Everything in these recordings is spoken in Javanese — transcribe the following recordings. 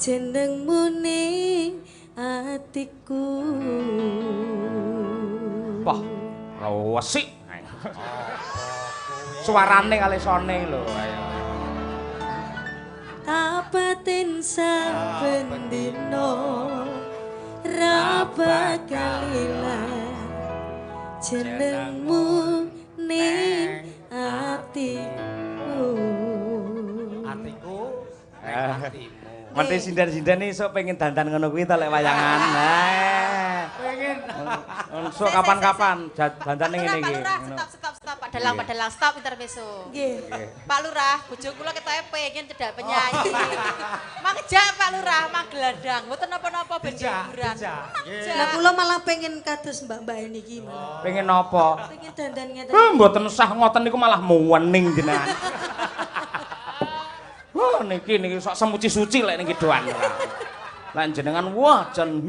jenengmu ning atiku. Wah, resik. Suarane kali sone lho. Ayo. Tapatin saben dino ra bakal ilang jenengmu ning atiku. Atiku atimu. Mati sindan-sindan esuk pengen dandan ngono kuwi ta lek wayangan. Pengen. Sok kapan-kapan dandane ngene iki. Stop. Pak Dalang, stop intermezzo. Nggih. Pak Lurah, bojo kula ketoke pengen cedak penyanyi. Mangejak Pak Lurah, magladang. Mboten napa-napa ben hiburan. Lah kula malah pengen kados mbak-mbak niki malah. Pengen napa? Pengen dandan ngeten. Mboten sah ngoten niku malah muwening jenengan. Wah niki sok semuci-suci lek niki doan. Lah jenengan wah jan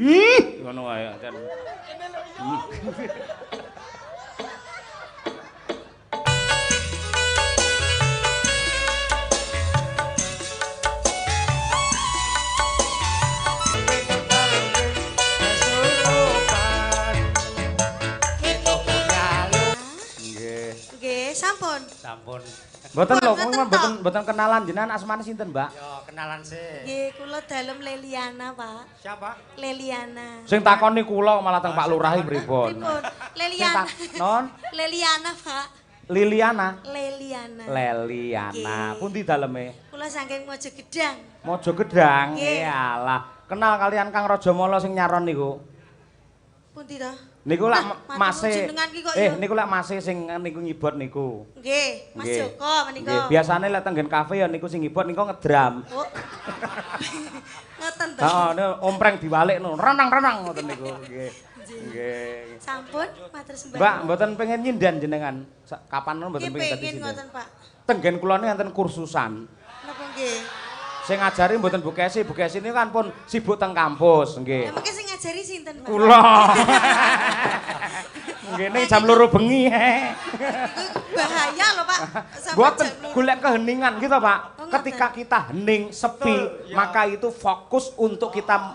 ngono wae jan. Nggih, sampun. Sampun. Mboten lho, mboten kenalan jenengan asmane sinten, Mbak? Yo kenalan sih. Nggih, kula dalem Leliana, Pak. Siapa? Leliana. Sing takoni kula malah teng Pak Lurah pripun? Pripun? Leliana. Non? Leliana, Pak. Liliana. Leliana. Leliana. Pundi daleme? Kula saking Mojo Gedang. Mojo Gedang. Nggih. Iyalah. Kenal kalian Kang Rajamala sing nyaron niku. Pundi to? Niku lak mase. Jenengan ki kok ya? Niku lak mase sing niku ngibot niku. Nggih, Mas Nggih. Joko menika. Nggih, biasane lek tenggen kafe ya niku sing ngibot niku ngedram. Oh. Ngoten to. Heeh, ompreng diwalik no. Renang-renang ngoten niku. Nggih. Nggih. Sampun, matur sembah. Mbak, mboten pengen nyindan jenengan. Kapan mboten Nggih pengen dadi pengen sindan. ngoten, Pak. Tenggen kula niku enten kursusan. Napa nggih? Sing ngajari mboten Bu Kesi ini kan pun sibuk teng kampus, nggih. Lah mengke sing ngajari sinten, Pak? Kula. Nggih ning jam 2 bengi. Bahaya loh, Pak. Sampai Mboten jam loro. golek keheningan gitu, Pak. Oh, Ketika kita hening, sepi, maka itu fokus untuk kita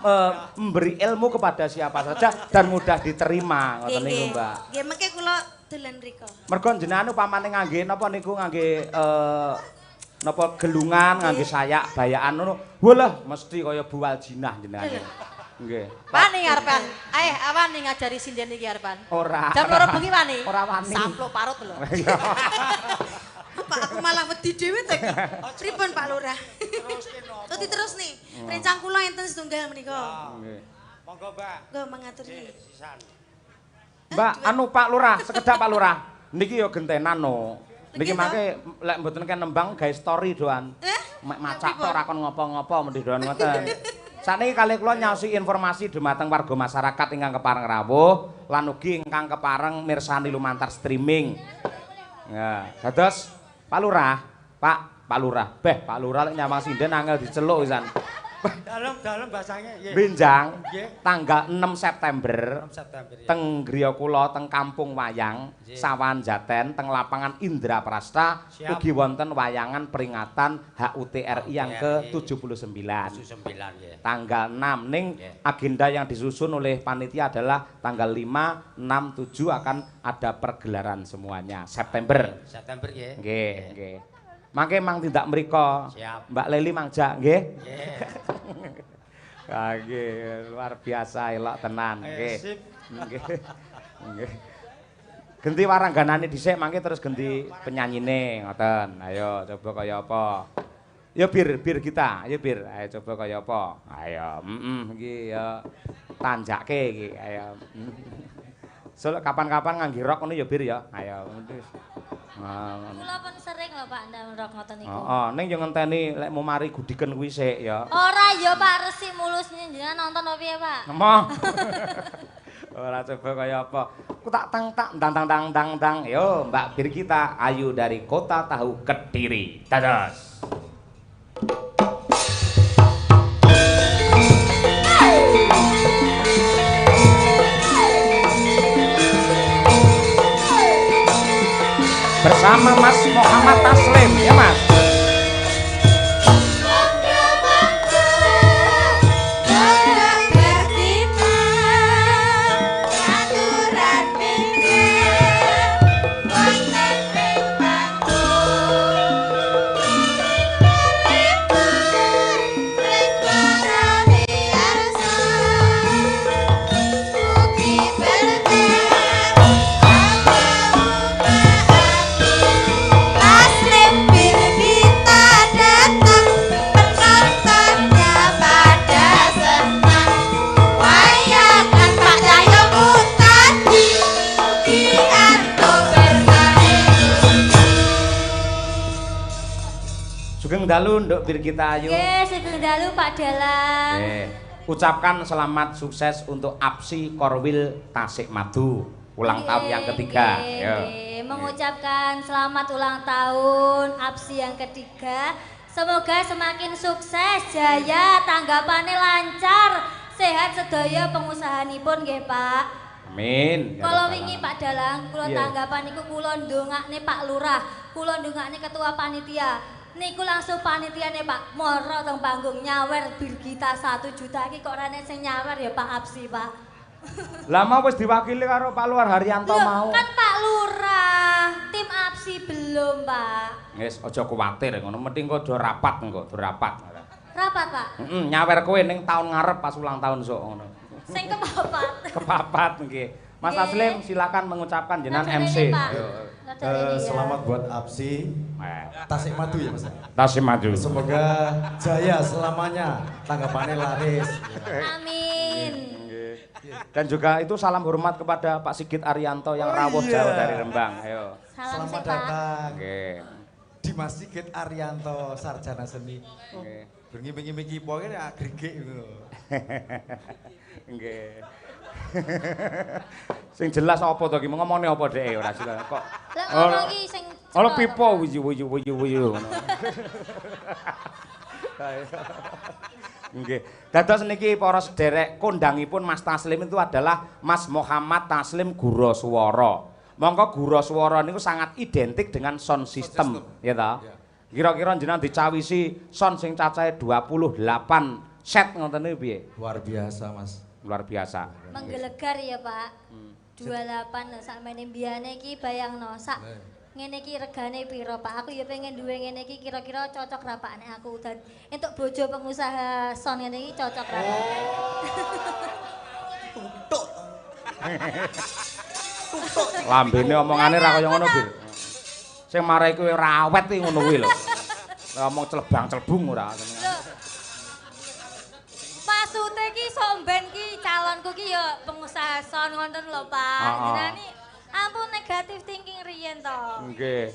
memberi ilmu kepada siapa saja dan mudah diterima, ngoten niku, Mbak. Nggih, mengke kula dolan mriko. Mergo jenengan upamane ngangge napa niku ngangge napa gelungan ngangge sayak bayaan ngono. Walah mesti kaya buwal jinah jenengan. Nggih. Wani ngarepan. Wani ngajari sinden iki arepan. Ora. Jam 2 bengi wani. Ora wani. Samplo parut lho. Pak aku malah wedi dhewe to iki. Pripun Pak Lurah? Terus terus nih. Rencang kula enten setunggal menika. Nggih. Monggo, Mbak. Nggih mangaturi. Sisan. Mbak, anu Pak Lurah, sekedap Pak Lurah. Niki yo gentenan no. Niki Niki mangke lek mboten kan nembang gawe story doan. Mek macak tok ora kon ngopo-ngopo mendhi doan ngoten. Sakniki kalih kula nyaosi informasi dumateng warga masyarakat ingkang kepareng rawuh lan ugi ingkang kepareng mirsani lumantar streaming. Ya, dados Pak Lurah, Pak Lurah. Pak Lurah lek nyawang sinden angel diceluk pisan. Dalam bahasanya nggih. Benjang Nggih. tanggal 6 September. 6 September ya. Teng griya kula teng Kampung Wayang Sawan Jaten teng lapangan Indraprasta Siap. ugi wonten wayangan peringatan HUT RI yang ke-79 79 ya. tanggal 6 ning agenda yang disusun oleh panitia adalah tanggal 5, 6, 7 akan ada pergelaran semuanya September. September ya. Nggih, nggih. Mangke mang tindak mriko. Siap. Mbak Leli mangja nggih. Nggih. Nggih, luar biasa elok tenan. Nggih. Sip. Nggih. Nggih. Genti warangganane dhisik mangke terus genti penyanyine ngoten. Ayo coba kaya apa. Ya bir kita, ayo bir. Ayo coba kaya apa. Ayo, iki ya tanjake iki. Ayo. So kapan-kapan ngangge rok ngono ya bir ya. Ayo. Kula pun sering lho Pak ndang rok ngoten niku. Heeh, ning yo ngenteni lek mau mari gudiken kuwi sik ya. Ora ya Pak Resi mulus jenengan nonton opo piye Pak? Emoh. Ora coba kaya apa. Ku tak dang. Yo, Mbak Bir kita Ayu dari Kota Tahu Kediri. Dados. Bersama Mas Muhammad Taslim, ya Mas. dalu nduk Birgita Ayu. Nggih, sugeng dalu Pak Dalang. Nggih. Ucapkan selamat sukses untuk APSI Korwil Tasikmadu ulang tahun yang ketiga. Yo. Mengucapkan selamat ulang tahun APSI yang ketiga. Semoga semakin sukses, jaya, tanggapannya lancar, sehat sedaya pengusahanipun nggih Pak. Amin. Kalau wingi Pak Dalang, kula Iya. tanggapan niku kula ndongakne Pak Lurah, kula ndongakne ketua panitia. Niku langsung panitiane Pak moro teng panggung nyawer Birgita 1 juta iki kok rene sing nyawer ya Pak APSI Pak. Lama wis diwakili karo Pak Luar Haryanto Loh, mau. kan Pak Lurah, tim APSI belum Pak. Wis aja kuwatir ngono, mending kok do rapat engko, do rapat. Rapat Pak, Nyawer kowe ning taun ngarep pas ulang tahun sok ngono. sing kepapat. Kepapat nggih. Mas Nggih. Taslim silakan mengucapkan jenengan Rada MC. rene, Pak. Ayo. Rada rene, ya. Selamat buat APSI Tasikmadu ya Mas. Tasikmadu. Semoga jaya selamanya, tanggapannya laris. Amin. Nggih. Dan juga itu salam hormat kepada Pak Sigit Arianto yang rawuh iya. jauh dari Rembang. Ayo. Salam Selamat sih Pak. datang Nggih. Dimas Sigit Arianto, sarjana seni. Nggih. Bengi-bengi pokoknya agregik gitu. Nggih. Sing jelas apa to iki ngomongne apa dhek ora jelas kok. Lah ngomong iki sing Ono cetha, pipo wuyu. Nggih. Dados niki para sederek kondangipun Mas Taslim itu adalah Mas Muhammad Taslim Guroswara. Mongko Guroswara niku sangat identik dengan sound system, ya ta? Kira-kira jenengan dicawisi sound sing cacahe 28 set ngoten niku piye? Luar biasa Mas. Luar biasa. menggelegar ya Pak. 28 lho sakmene mbiyane iki bayangno sak ngene iki regane piro Pak? Aku ya pengen duwe ngene iki kira-kira cocok ra Pak nek aku dan entuk bojo pengusaha son ngene iki cocok ra. Lambene omongane ra kaya ngono, Bir. Sing marai kowe rawet iki ngono kuwi lho. Ngomong celebang-celbung ora. Maksude ki somben ki calonku ki ya pengusaha son ngoten lho Pak. Jenenge ampun negatif thinking riyen to. Nggih.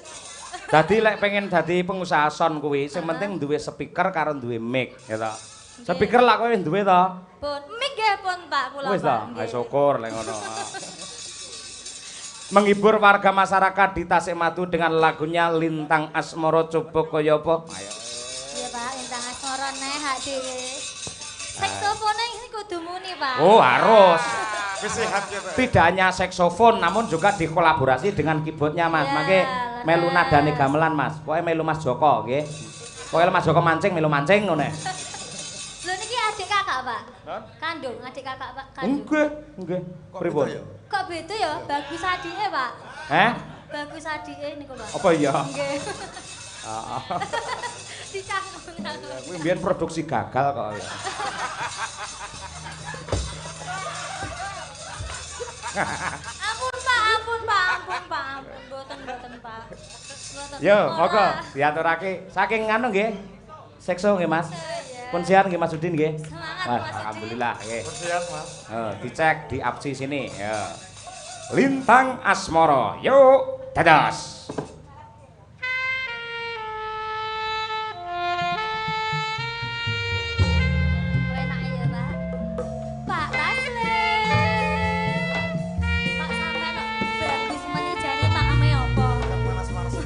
Dadi lek pengen dadi pengusaha son kuwi sing penting duwe speaker karo duwe mic, ya ta. Speaker lak kowe duwe to? Pun mic nggih pun Pak kula. Wis ta, Pak. ayo syukur lek ngono. Menghibur warga masyarakat di Tasikmadu dengan lagunya Lintang Asmara coba kaya apa? Ayo. Iya Pak, intang asmara neh hak dhewe. Saksofone ini kudu muni Pak. Oh, harus. Wis sehat ya Pak. Tidak hanya saksofon namun juga dikolaborasi dengan keyboardnya Mas. Ya, Mangke melu bener. nadane gamelan Mas. Pokoke melu Mas Joko nggih. Pokoke Mas Joko mancing melu mancing ngono. Lho niki adik kakak Pak. Kandung, adik kakak Pak kandung. Nggih. Kok Pripun? gitu ya? Kok beda ya? Bagus adike Pak. Heh? Bagus adike niku Pak. Apa iya? Nggih. Heeh. Dicangkung. Kuwi mbiyen produksi gagal kok. Ampun Pak, ampun Pak, ampun Pak, ampun mboten Pak. Mboten. Yo, Ora. monggo diaturake saking anu nggih. Sekso nggih Mas. Iya. Pun siar nggih Mas Udin nggih. Semangat, Wah, Mas Udin. alhamdulillah nggih. Sehat Mas. Dicek di APSI sini ya. Lintang Asmara. Yuk, dados. Enak ya Pak. Pak Taslim. Pak sampean kok bagus menijane Pak ame apa? Panas-panas ya.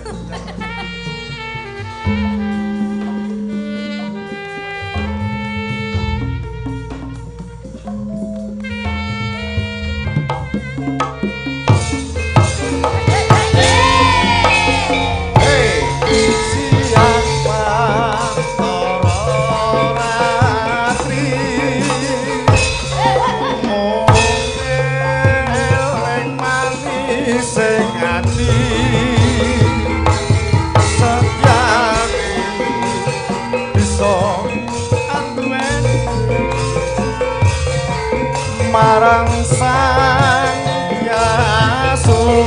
Marang sang Yasulaksmi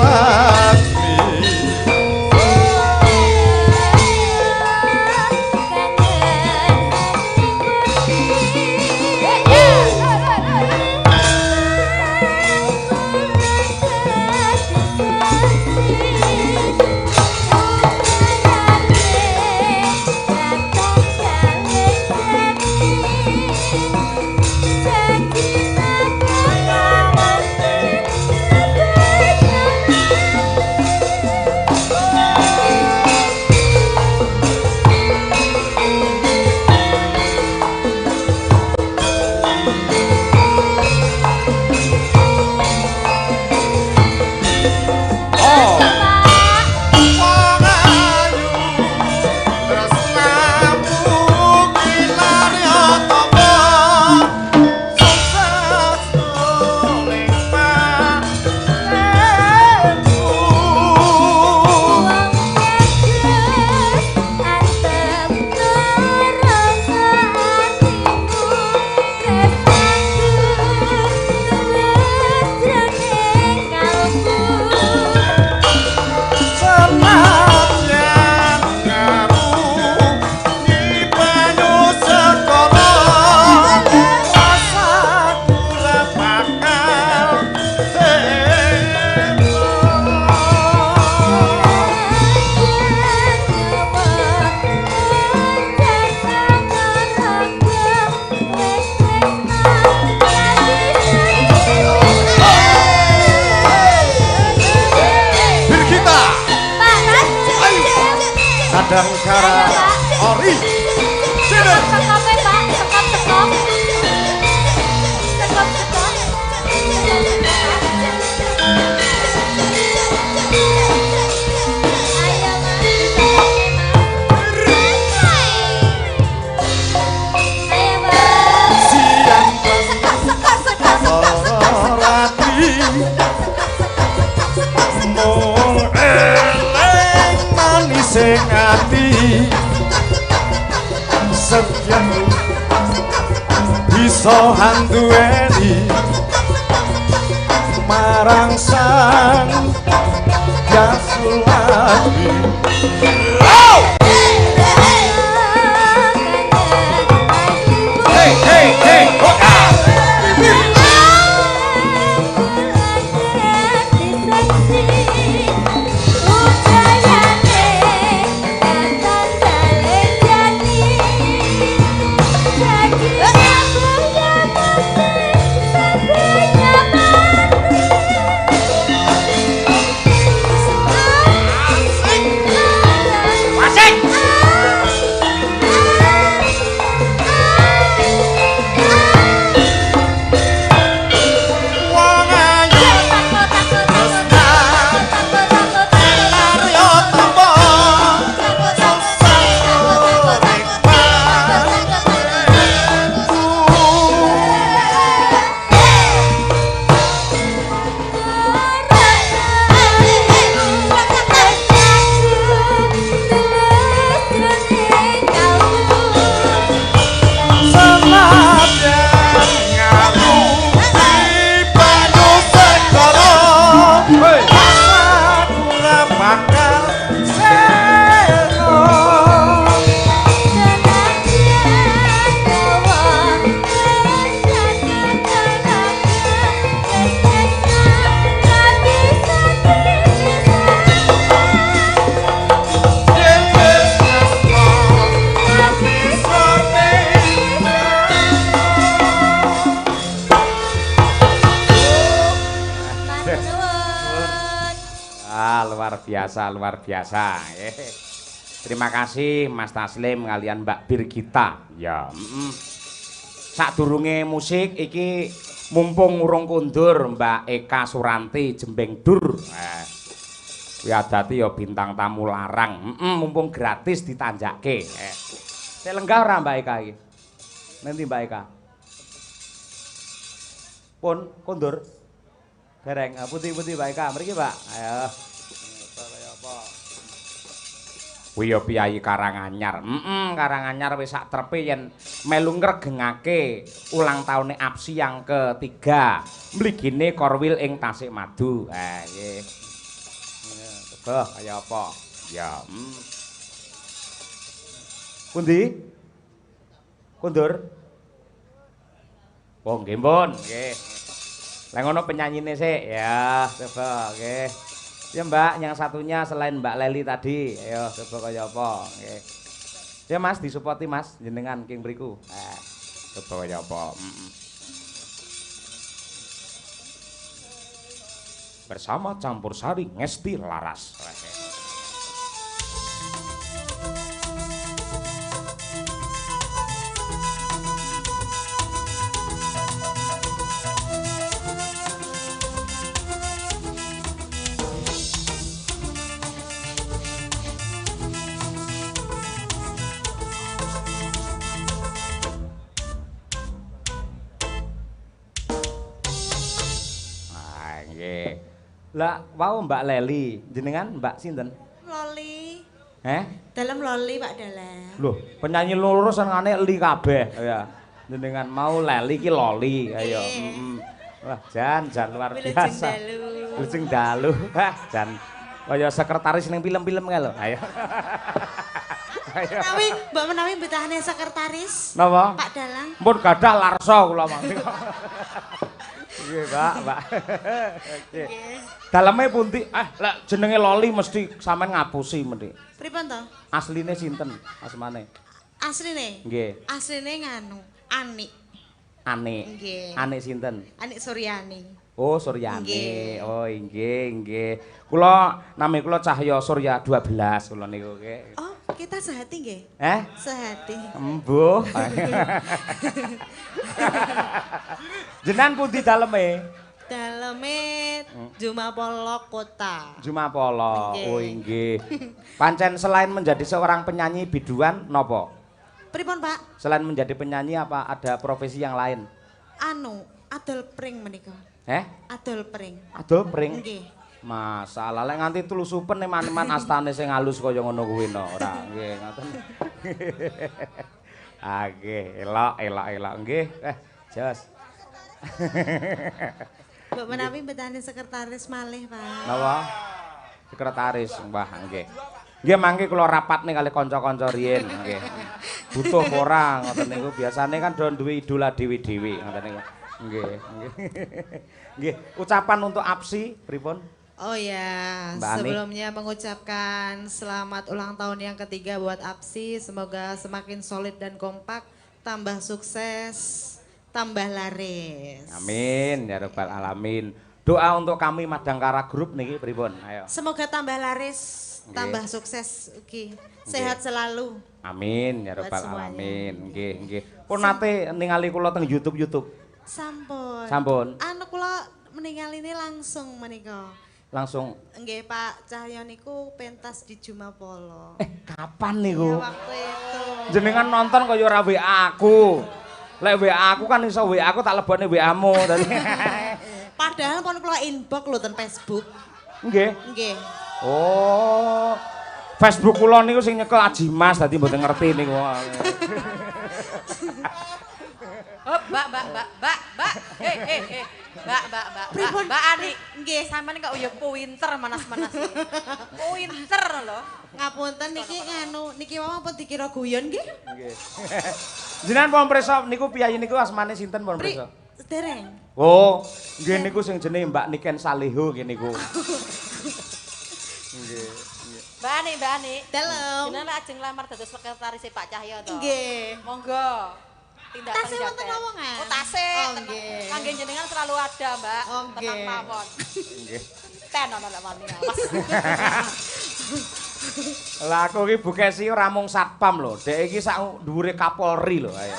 Hey! dan kara ori Sekop sekop Pak, sekop sekop. Sekop sekop. Ayo Mas, ayo Mas. siang Sekop sekop sekop sekop. ratri mung eleng manis sing ati setyen bisa handuweni marang sang Yasulati. Hey, hey, hey, luar biasa. Terima kasih Mas Taslim kalian Mbak Birgita. Ya, sadurunge musik iki mumpung urung kundur Mbak Eka Suranti Jembeng Dur. Ya dadi ya bintang tamu larang. Mumpung gratis ditanjake. Sik lenggah ora Mbak Eka iki? Nanti Mbak Eka. Pun kundur. Dereng, putih-putih Mbak Eka, mriki Mbak. Ayo. Kuwi ya piyayi Karanganyar. Karanganyar wis sak trepe yen melu ngregengake ulang tahune Apsi yang ketiga. Mligine Korwil ing Tasikmadu. Nggih. Coba kaya apa? Ya. Pundi? Kundur. Oh, nggih, Mbun. Nggih. Lah ngono penyanyine sik. Ya, coba nggih. Ya Mbak, yang satunya selain Mbak Leli tadi, ayo coba kaya apa, nggih. Ya Mas, disupporti Mas jenengan king mriku. Coba kaya apa. Bersama Campur Sari Ngesti Laras. Lah, wau Mbak Leli, jenengan Mbak sinten? Loli. Dalam Loli Pak Dalam. Loh, penyanyi loro senengane Li kabeh ya. Jenengan mau Leli ki Loli, ayo. Wah, jan luar biasa. Lujeng dalu. Wah, jan kaya sekretaris ning film-film kae lho. Ayo. Menawi Mbak menawi betahane sekretaris. Napa? Pak Dalang. Mun gadah larsa kula mangke. Nggih, Mbak. Oke. Daleme pundi? Lek jenenge Loli mesti sampean ngapusi mesti. Pripun to? Asline sinten asmane? Asline? Nggih. Asline nganu, Anik. Anik. Nggih. Anik sinten? Anik Suryani. Oh, Suryani. Nggih. Oh, nggih. Kula nami kula Cahya Surya 12 kula niku nggih. Oh, Kita sehati nggih? Sehati. Embuh. Jenengan pundi daleme? Daleme Jumapolo Kota. Jumapolo. Nggih. Oh nggih. Pancen selain menjadi seorang penyanyi biduan napa? Pripun, Pak? Selain menjadi penyanyi apa ada profesi yang lain? Anu, adol pring menika. Adol pring. Adol pring? Nggih. Masalah lek nganti tulusupen eman-eman astane sing halus kaya ngono kuwi no. Ora nggih ngoten. Ah nggih, elok nggih. Jos. Mbok menawi betane sekretaris malih, Pak. Napa? Sekretaris, Mbah, nggih. Nggih mangke kula rapat nih kali kanca-kanca riyen, nggih. Butuh ora ngoten niku biasane kan do duwe idola dewi-dewi ngoten niku. Nggih, nggih. Nggih, ucapan untuk Apsi pripun? Oh ya, Mbak Ani. sebelumnya mengucapkan selamat ulang tahun yang ketiga buat Apsi. Semoga semakin solid dan kompak, tambah sukses, tambah laris. Amin ya rabbal alamin. Doa untuk kami Madangkara Group niki pripun? Ayo. Semoga tambah laris, Nggih. tambah sukses, ugi. Sehat selalu. Amin ya Buat rabbal semuanya. alamin. Nggih, nggih. Pun nate ningali kula teng YouTube. Sampun. Sampun. Anu kula meninggal ini langsung menika. Langsung Nggih Pak Cahyo niku pentas di Jumapolo. kapan Ya, niku? waktu itu. Jenengan nonton kaya ora WA aku. Lek WA aku kan iso WA aku tak lebone WA-mu tadi. Padahal pun kula inbox lho ten Facebook. Nggih. Nggih. Oh. Facebook kula niku sing nyekel Ajimas dadi mboten ngerti niku. Oh, Mbak. Hei. Mbak Ani. Nggih. Sampeyan kok ya pinter manas-manas. Pinter lho. Ngapunten niki niki wae pun dikira guyon nggih? Nggih. Jenengan pun preso niku piyayi niku asmane sinten pun preso? Sedereng. Oh, nggih niku sing jenenge Mbak Niken Saleho nggih niku. Nggih. Mbak Ani. Dalem. Jenengan ajeng lamar dados sekretaris Pak Cahyo to. Nggih. Monggo. Tindakan Tasih wonten jaket. lowongan? Oh, tasih. Oh, nggih. Kangge jenengan selalu ada, Mbak. Oh, Tenang nggih. mawon. Nggih. Ten ana lek wani awas. Lah aku iki Bu Kesi ora mung satpam lho, dek iki sak dhuwure Kapolri lho ayo.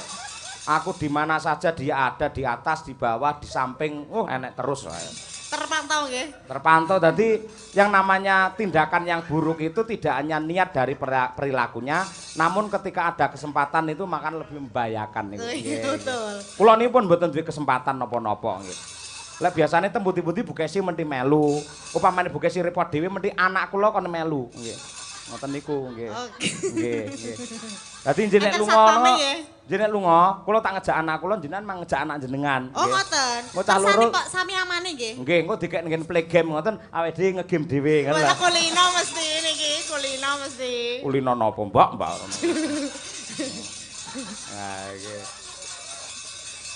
Aku di mana saja dia ada, di atas, di bawah, di samping, enek terus ayo. Terpantau nggih. Terpantau tadi yang namanya tindakan yang buruk itu tidak hanya niat dari perilakunya, namun ketika ada kesempatan itu makan lebih membahayakan niku. Iya, betul. Kula niki pun mboten duwe kesempatan napa-napa nggih. Lek biasane tembuti-tembuti Bu Kesi menti melu. Upamane Bu Kesi repot dhewe menti anak kula kon melu nggih. Ngoten niku nggih. Oke. Nggih, nggih. Dadi jenengan Enten lunga satpame no. nggih. Jenengan lunga, kula tak ngejak anak kula jenengan mang ngejak anak jenengan. Oh nggih. ngoten. Engko cah Sami loro. kok sami amane nggih. Nggih, engko dikek nggen play game ngoten awake dhewe ngegame dhewe kan Wala lah. kulino mesti niki, kulino mesti. Kulino napa, Mbak? Nah, iki.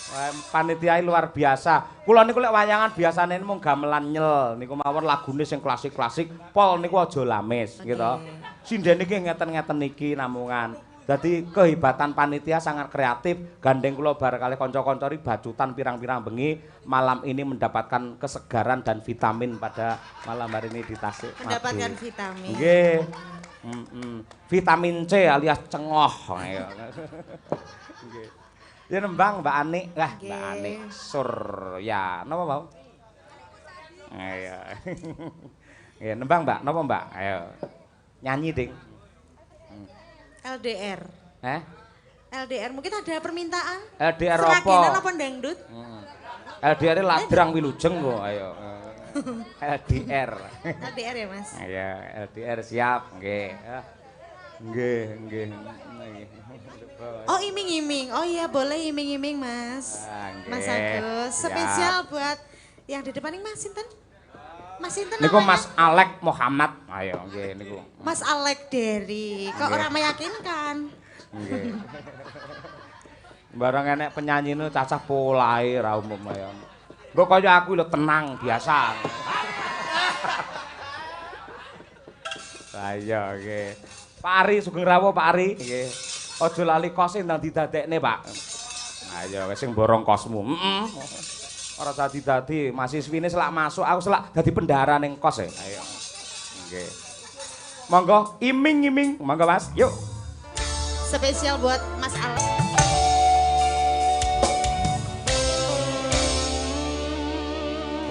Wah, panitia luar biasa. Kula niku lek wayangan biasane mung gamelan nyel niku mawon lagune sing klasik-klasik, pol niku aja lamis gitu. Sinden iki ngeten-ngeten niki namungan. Dadi kehebatan panitia sangat kreatif. Gandeng kula bareng kali kanca-kanca bacutan pirang-pirang bengi malam ini mendapatkan kesegaran dan vitamin pada malam hari ini di Tasik. Mendapatkan vitamin. Nggih. Vitamin C alias cengoh. Ayo. Nggih. Ya nembang Mbak Ani. Lah, Nggih. Mbak Ani Surya. Napa mau? Ayo. Nggih, nembang Mbak. Napa Mbak? Ayo. Nyanyi, Ding. LDR. LDR mungkin ada permintaan? LDR Seragenan apa? apa dangdut? LDR ladrang wilujeng kok. Ayo. LDR. LDR ya Mas? Ayo, LDR siap. Nggih. Nggih. Oh iming-iming, oh iya boleh iming-iming Mas. Nggih. Mas Agus, Siap. spesial buat yang di depan ini Mas Sinten? Mas Sinten Niku namanya? Mas Alek Muhammad. Ayo, nggih niku. Mas Alek Dery, kok Nggih. orang meyakinkan? Nggih. Barang enek penyanyi nu cacah polahe ra umum ayo. Engko kaya aku lho tenang biasa. Ayo nggih. Pak Ari Sugeng Rawuh Pak Ari nggih. Aja lali kose ndang didadekne, Pak. Ayo wis sing borong kosmu. Ora dadi mahasiswine selak masuk, aku selak dadi bendahara ning kos e. Ayo. Nggih. Monggo iming-iming, monggo Mas. Yuk. Spesial buat Mas Alex.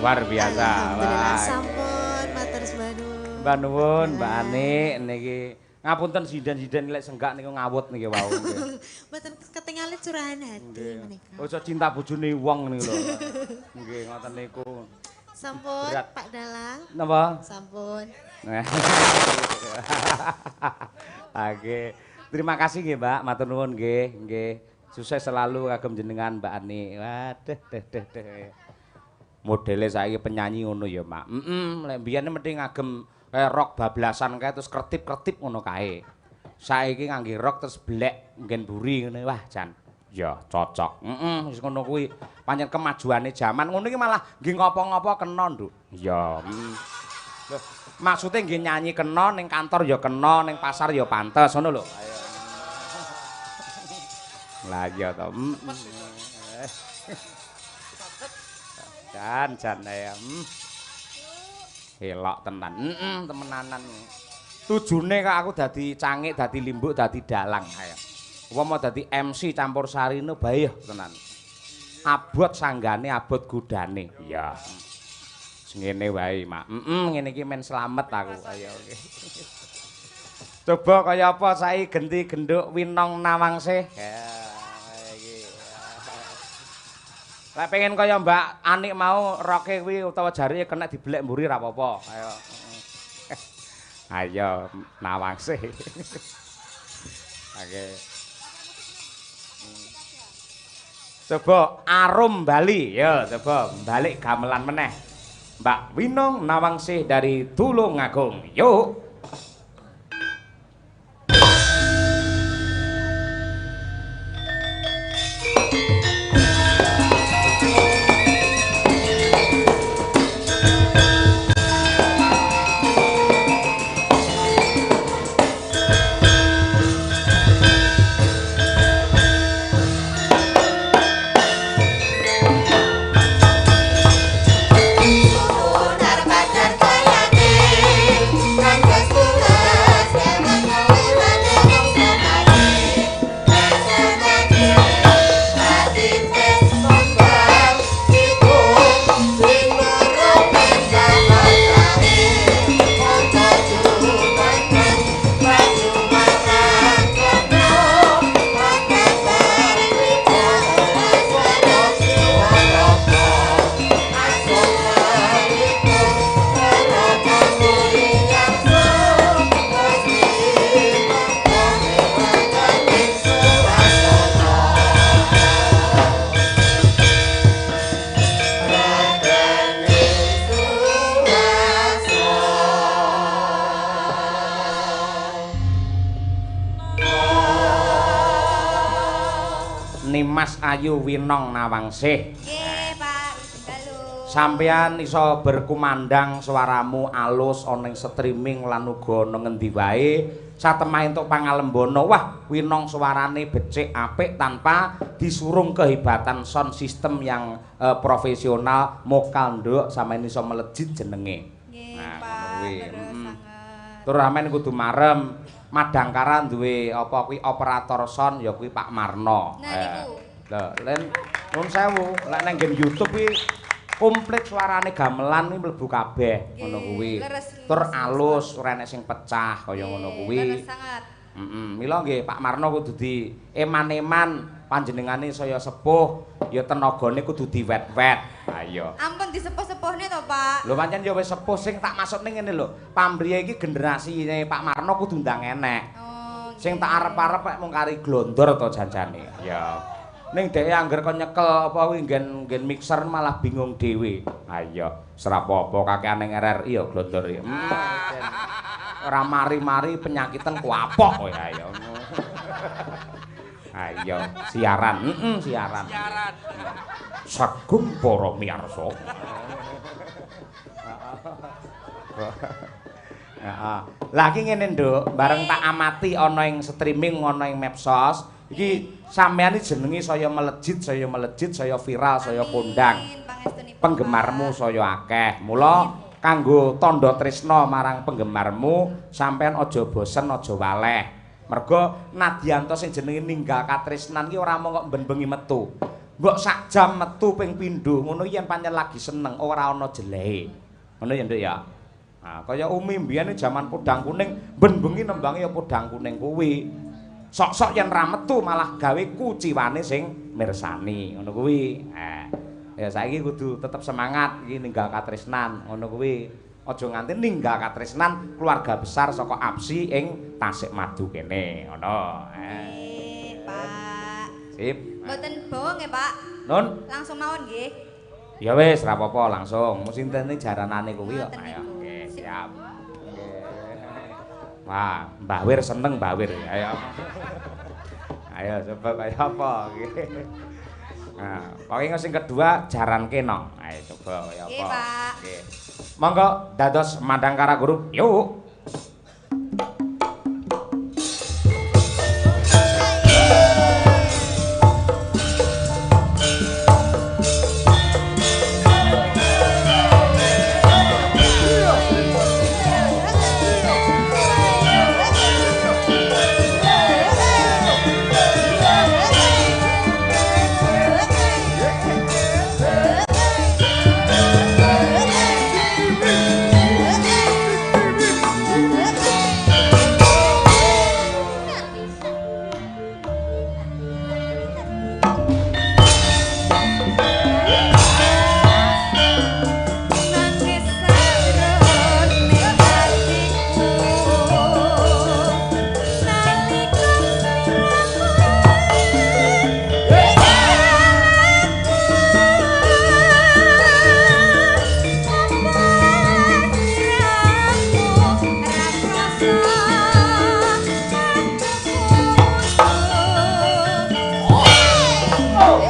Luar biasa. Alhamdulillah sampun matur nuwun. Mbak nuwun, Mbak Ani niki ngapunten sinden-sinden lek senggak niku ngawut niki wau. Mboten ketinggalan curahan hati menika. Ojo cinta bojone wong niku lho. Nggih ngoten niku. Sampun Berat. Pak Dalang. Napa? Sampun. Oke. Terima kasih nggih, Mbak. Matur nuwun nggih, nggih. Sukses selalu kagem jenengan Mbak Ani. Waduh, deh. Modele saiki penyanyi ngono ya, Mak. Lek mbiyane mesti ngagem rock bablasan kae terus kertip-kertip ngono kae. Saiki ngangge rock terus blek nggen buri ngene. Wah, jan. Ya, cocok. Wis ngono kuwi. Pancen kemajuane jaman ngono iki malah nggih ngopo-ngopo kena, Nduk. Ya. Loh, maksude nggih nyanyi kena ning kantor ya kena, ning pasar ya pantes ngono lho. Ayo. Lah iya to. Jan ya. Elok tenan. Temenanan. Tujune kok aku dadi cangik, dadi limbuk, dadi dalang ayo. Upama dadi MC campur sarine bae tenan. Abot sanggane, abot gudane. Iya. Ngene wae, Mak. Ngene iki men slamet aku. Ayo oke. Coba kaya apa saiki genti genduk Winong Nawangsih. Ya, iki. Lah pengen kaya Mbak Anik mau roke kuwi utawa jarine kena diblek mburi ra apa-apa. Ayo. Ayo Nawangsih. Oke. Coba arum Bali, ya coba balik gamelan meneh. Mbak Winong Nawangsih dari Tulungagung. Yuk. Nimas Ayu Winong Nawangsih. Nggih, Pak. Halo. Sampeyan iso berkumandang suaramu alus ana ing streaming lan uga ana ngendi wae. Satemah entuk pangalembono. Wah, Winong suarane becik apik tanpa disurung kehebatan sound system yang profesional. Mokal nduk sampeyan iso melejit jenenge. Nggih, Nah, Pak. ngono kuwi. Terus sanget. Terus sampeyan kudu marem. Madangkara duwe apa kuwi operator sound ya kuwi Pak Marno. Nah, niku. Lah, len nuwun sewu, lek nang YouTube kuwi komplit suarane gamelan kuwi mlebu kabeh ngono kuwi. Tur alus, ora enek sing pecah kaya ngono kuwi. Leres sangat. Mila nggih Pak Marno kudu di eman-eman panjenengane saya sepuh, ya tenagane kudu diwet-wet. Ayo. Ampun disepuh-sepuhne to, Pak. Lho pancen ya wis sepuh sing tak maksudne ngene lho. Pambriye iki generasine Pak Marno kudu ndang enek. Oh. Sing tak arep-arep mek mung kari glondor to janjane. Ya. Ning dhek angger kon nyekel apa kuwi nggen mixer malah bingung dhewe. Ayo, serap apa kakean ning RRI ya glondor ya. Ora mari-mari penyakiten kuapok kowe ayo. Ayo, siaran. Siaran. Sagung para miyarsa. Heeh. Lah iki ngene, Nduk, bareng tak amati ana ing streaming, ana ing medsos. Iki sampeyan iki jenenge saya melejit, saya viral, saya kondang. Penggemarmu saya akeh. Mula kanggo tandha tresna marang penggemarmu, sampean aja bosen, aja waleh. Merga nadyanto sing jenenge ninggal katresnan ki ora mung kok ben-bengi metu. Mbok sak jam metu ping pindho ngono yen pancen lagi seneng ora ana jelehe. Ngono ya, Nduk ya. Nah, kaya Umi mbiyane jaman podang kuning ben-bengi nembange ya podang kuning kuwi. Sok-sok yen ra metu malah gawe kuciwane sing mirsani. Ngono kuwi. Ya saiki kudu tetep semangat iki ninggal katresnan ngono kuwi. Aja nganti ninggal katresnan keluarga besar saka Apsi ing Tasikmadu kene ngono. Pak. Sip. Mboten bawa nggih, Pak. Nun. Langsung mawon nggih. Ya wis ra apa-apa langsung. Musintene jaranane kuwi kok. Ngoten Ayo. niku. Nggih, siap. Nggih. Wah, Mbah Wir seneng Mbah Wir. Ayo. Ayo coba kaya apa nggih. Nah, pokoke sing kedua jaran kena. Ayo coba kaya apa. Nggih, Pak. Nggih. Monggo dados Mandangkara Group. Yuk.